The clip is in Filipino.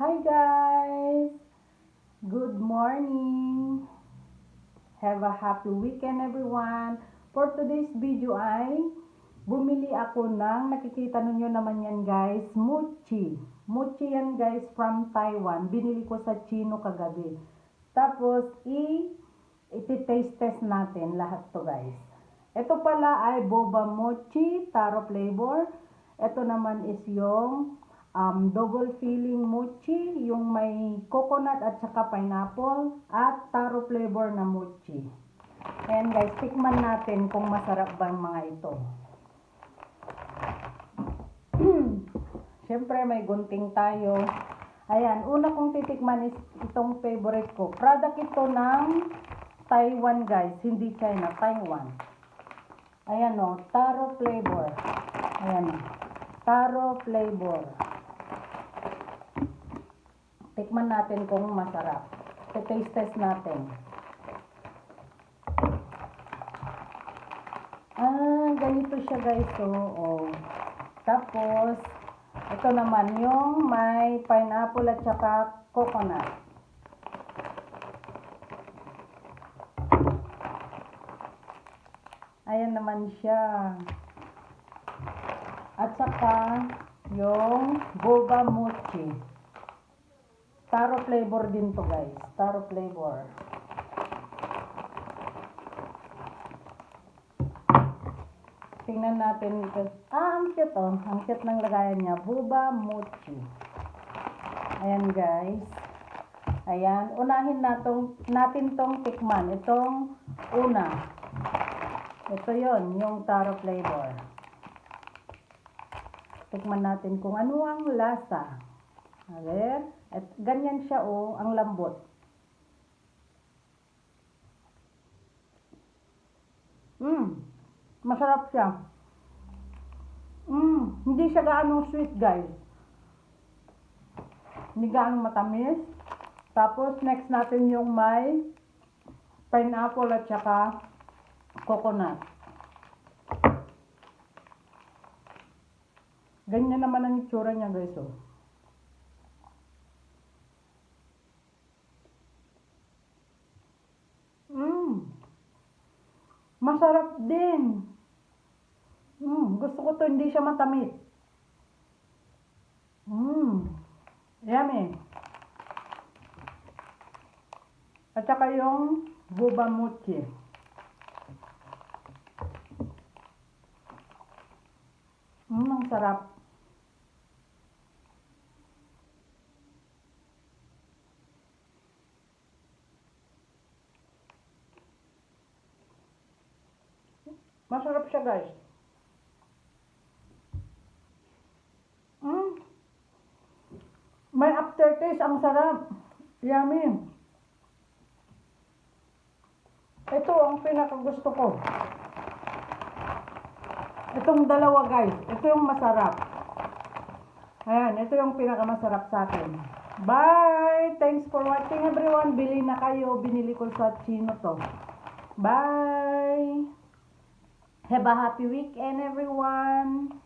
Hi guys! Good morning! Have a happy weekend everyone! For today's video ay bumili ako ng, nakikita ninyo naman yan guys, mochi. Mochi yan guys from Taiwan. Binili ko sa Chino kagabi. Tapos iti-taste test natin lahat to guys. Ito pala ay boba mochi, taro flavor. Ito naman is yung double filling mochi, yung may coconut at saka pineapple at taro flavor na mochi. Ayan guys, tikman natin kung masarap ba ang mga ito. Siyempre may gunting tayo. Ayan, una kong titikman is itong favorite ko. Product ito ng Taiwan guys, hindi China, Taiwan. Ayan o, taro flavor. Ayan o, taro flavor. Tikman natin kung masarap. Taste test natin. Ganito siya guys. So, tapos, ito naman yung may pineapple at saka coconut. Ayan naman siya. At saka, yung boba mochi. Taro flavor din to guys. Taro flavor. Tingnan natin ito. Ang cute oh. Ang cute ng lagayan niya. Boba mochi. Ayan guys. Ayan. Unahin natin tong tikman. Itong una. Ito yon, yung taro flavor. Tikman natin kung ano ang lasa. Ayan. At ganyan siya oh, ang lambot. Masarap siya. Hindi siya gaano sweet guys. Hindi gaano matamis. Tapos next natin yung may pineapple at saka coconut. Ganyan naman ang itsura niya guys oh. Masarap din. Gusto ko to, hindi siya matamis. Yummy. At saka yung boba mochi. Ang sarap. Masarap siya guys. May aftertaste, ang sarap. Yummy. Ito ang pinakagusto ko. Itong dalawa guys. Ito yung masarap. Ayan, ito yung pinakamasarap sa akin. Bye! Thanks for watching everyone. Bili na kayo. Binili ko sa Chino to. Bye! Have a happy weekend everyone!